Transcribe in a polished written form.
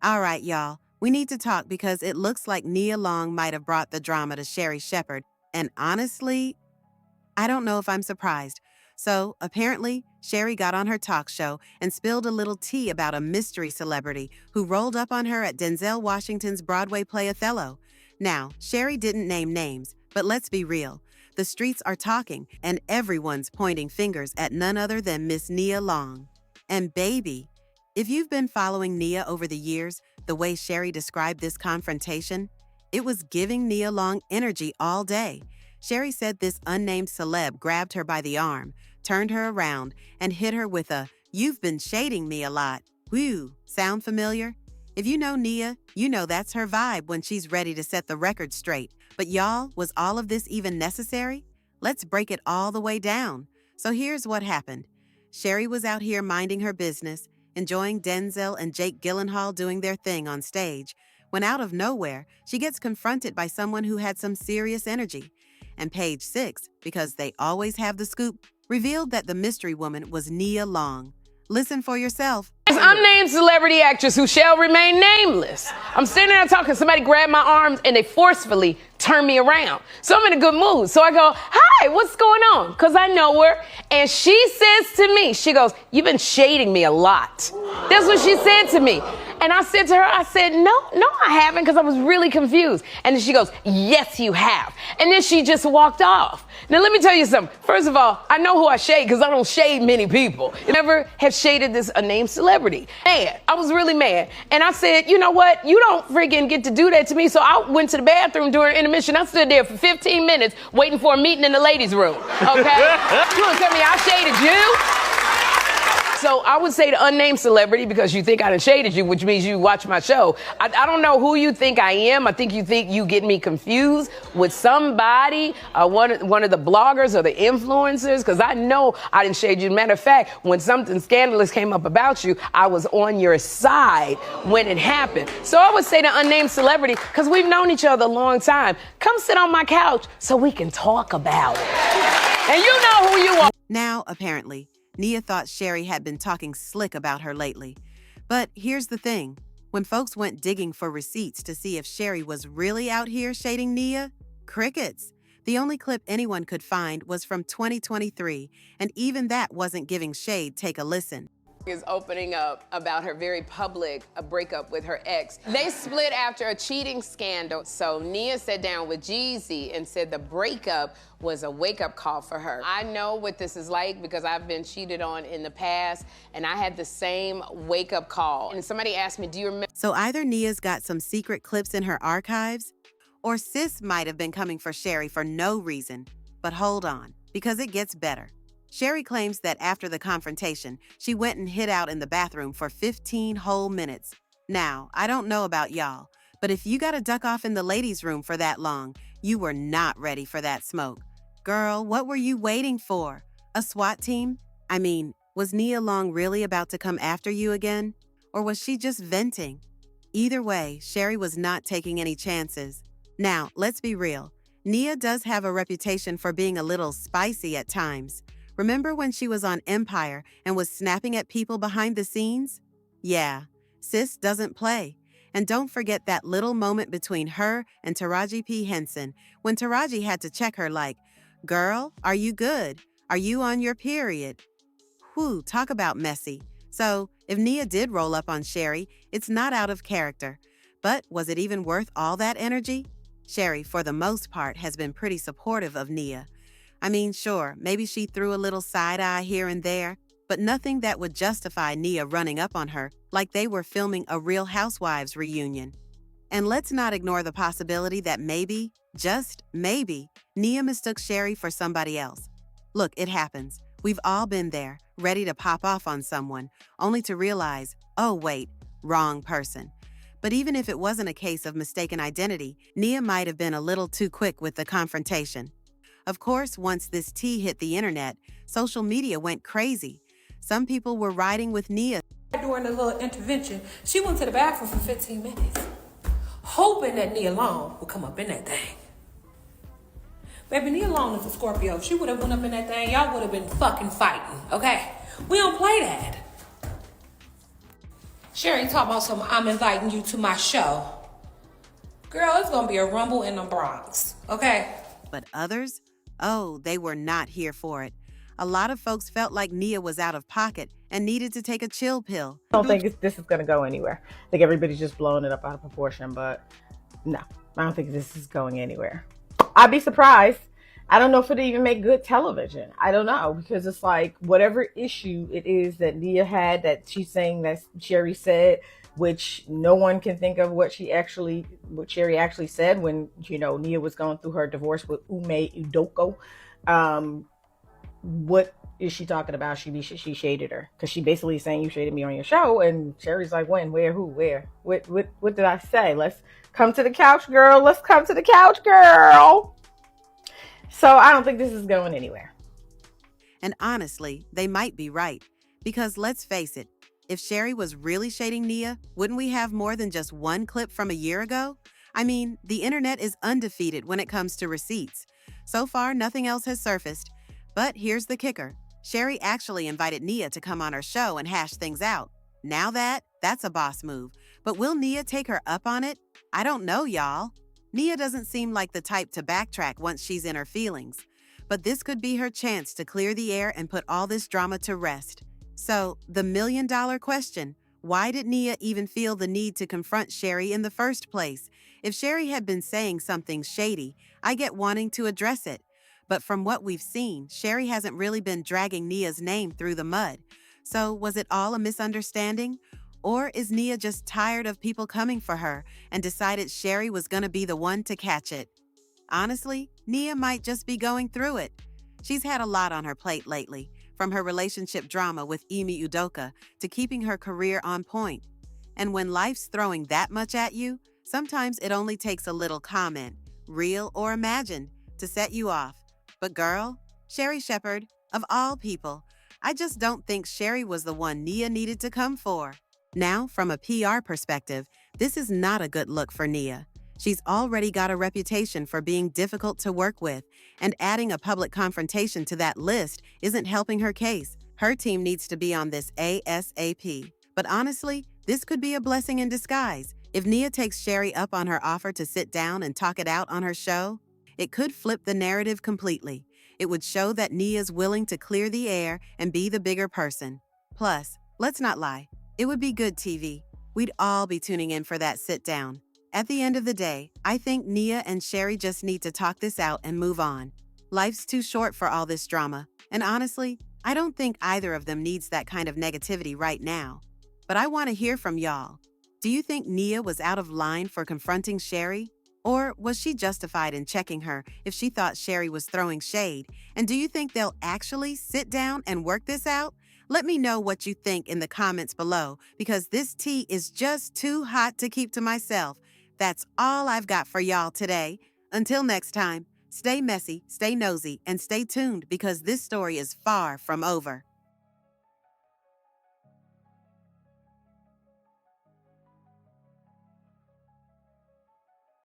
All right, y'all. We need to talk because it looks like Nia Long might have brought the drama to Sherri Shepherd. And honestly, I don't know if I'm surprised. So, apparently, Sherri got on her talk show and spilled a little tea about a mystery celebrity who rolled up on her at Denzel Washington's Broadway play Othello. Now, Sherri didn't name names, but let's be real. The streets are talking, and everyone's pointing fingers at none other than Miss Nia Long. And baby, if you've been following Nia over the years, the way Sherri described this confrontation, it was giving Nia Long energy all day. Sherri said this unnamed celeb grabbed her by the arm, turned her around, and hit her with a, "You've been shading me a lot." Whew, sound familiar? If you know Nia, you know that's her vibe when she's ready to set the record straight. But y'all, was all of this even necessary? Let's break it all the way down. So here's what happened. Sherri was out here minding her business, enjoying Denzel and Jake Gyllenhaal doing their thing on stage, when out of nowhere, she gets confronted by someone who had some serious energy. And Page 6, because they always have the scoop, revealed that the mystery woman was Nia Long. Listen for yourself. Unnamed celebrity actress who shall remain nameless. I'm sitting there talking, somebody grabbed my arms and they forcefully turned me around. So I'm in a good mood. So I go, "Hi, what's going on?" Because I know her. And she says to me, she goes, "You've been shading me a lot." That's what she said to me. And I said to her, I said, no, I haven't, because I was really confused. And then she goes, "Yes, you have." And then she just walked off. Now, let me tell you something. First of all, I know who I shade because I don't shade many people. I never have shaded this unnamed celebrity. Mad. I was really mad. And I said, "You know what? You don't freaking get to do that to me." So I went to the bathroom during intermission. I stood there for 15 minutes waiting for a meeting in the ladies' room. Okay? You want to tell me I shaded you? So I would say the unnamed celebrity, because you think I done shaded you, which means you watch my show. I don't know who you think I am. I think you get me confused with somebody, one of the bloggers or the influencers, because I know I didn't shade you. Matter of fact, when something scandalous came up about you, I was on your side when it happened. So I would say the unnamed celebrity, because we've known each other a long time. Come sit on my couch so we can talk about it. And you know who you are. Now, apparently, Nia thought Sherri had been talking slick about her lately. But here's the thing. When folks went digging for receipts to see if Sherri was really out here shading Nia, crickets. The only clip anyone could find was from 2023, and even that wasn't giving shade. Take a listen. Is opening up about her very public breakup with her ex. They split after a cheating scandal. So Nia sat down with Jeezy and said the breakup was a wake-up call for her. I know what this is like because I've been cheated on in the past, and I had the same wake-up call. And somebody asked me, "Do you remember?" So either Nia's got some secret clips in her archives, or sis might have been coming for Sherri for no reason. But hold on, because it gets better. Sherri claims that after the confrontation, she went and hid out in the bathroom for 15 whole minutes. Now, I don't know about y'all, but if you gotta duck off in the ladies' room for that long, you were not ready for that smoke. Girl, what were you waiting for? A SWAT team? I mean, was Nia Long really about to come after you again? Or was she just venting? Either way, Sherri was not taking any chances. Now, let's be real. Nia does have a reputation for being a little spicy at times. Remember when she was on Empire and was snapping at people behind the scenes? Yeah, sis doesn't play. And don't forget that little moment between her and Taraji P. Henson when Taraji had to check her like, "Girl, are you good? Are you on your period?" Whew, talk about messy. So, if Nia did roll up on Sherri, it's not out of character. But was it even worth all that energy? Sherri, for the most part, has been pretty supportive of Nia. I mean, sure, maybe she threw a little side eye here and there, but nothing that would justify Nia running up on her like they were filming a Real Housewives reunion. And let's not ignore the possibility that maybe, just maybe, Nia mistook Sherri for somebody else. Look, it happens. We've all been there, ready to pop off on someone, only to realize, oh wait, wrong person. But even if it wasn't a case of mistaken identity, Nia might have been a little too quick with the confrontation. Of course, once this tea hit the internet, social media went crazy. Some people were riding with Nia. During the little intervention, she went to the bathroom for 15 minutes, hoping that Nia Long would come up in that thing. Baby, Nia Long is a Scorpio. If she would have went up in that thing, y'all would have been fucking fighting, okay? We don't play that. Sherri talking about some, I'm inviting you to my show. Girl, it's gonna be a rumble in the Bronx, okay? But others, oh, they were not here for it. A lot of folks felt like Nia was out of pocket and needed to take a chill pill. I don't think this is going to go anywhere. I think everybody's just blowing it up out of proportion, but no, I don't think this is going anywhere. I'd be surprised. I don't know if it'd even make good television. I don't know, because it's like whatever issue it is that Nia had that she's saying that Sherri said, which no one can think of what Sherri actually said when, Nia was going through her divorce with Ume Udoko. What is she talking about? She shaded her, because she basically saying you shaded me on your show, and Sherri's like, when, where, who, where, what did I say? Let's come to the couch, girl. Let's come to the couch, girl. So I don't think this is going anywhere. And honestly, they might be right. Because let's face it, if Sherri was really shading Nia, wouldn't we have more than just one clip from a year ago? I mean, the internet is undefeated when it comes to receipts. So far, nothing else has surfaced. But here's the kicker. Sherri actually invited Nia to come on her show and hash things out. Now that's a boss move. But will Nia take her up on it? I don't know, y'all. Nia doesn't seem like the type to backtrack once she's in her feelings. But this could be her chance to clear the air and put all this drama to rest. So, the million-dollar question, why did Nia even feel the need to confront Sherri in the first place? If Sherri had been saying something shady, I get wanting to address it. But from what we've seen, Sherri hasn't really been dragging Nia's name through the mud. So was it all a misunderstanding? Or is Nia just tired of people coming for her and decided Sherri was going to be the one to catch it? Honestly, Nia might just be going through it. She's had a lot on her plate lately, from her relationship drama with Emi Udoka to keeping her career on point. And when life's throwing that much at you, sometimes it only takes a little comment, real or imagined, to set you off. But girl, Sherri Shepherd, of all people, I just don't think Sherri was the one Nia needed to come for. Now, from a PR perspective, this is not a good look for Nia. She's already got a reputation for being difficult to work with, and adding a public confrontation to that list isn't helping her case. Her team needs to be on this ASAP. But honestly, this could be a blessing in disguise. If Nia takes Sherri up on her offer to sit down and talk it out on her show, it could flip the narrative completely. It would show that Nia's willing to clear the air and be the bigger person. Plus, let's not lie, it would be good TV. We'd all be tuning in for that sit down. At the end of the day, I think Nia and Sherri just need to talk this out and move on. Life's too short for all this drama, and honestly, I don't think either of them needs that kind of negativity right now. But I want to hear from y'all. Do you think Nia was out of line for confronting Sherri? Or was she justified in checking her if she thought Sherri was throwing shade? And do you think they'll actually sit down and work this out? Let me know what you think in the comments below, because this tea is just too hot to keep to myself. That's all I've got for y'all today. Until next time, stay messy, stay nosy, and stay tuned, because this story is far from over.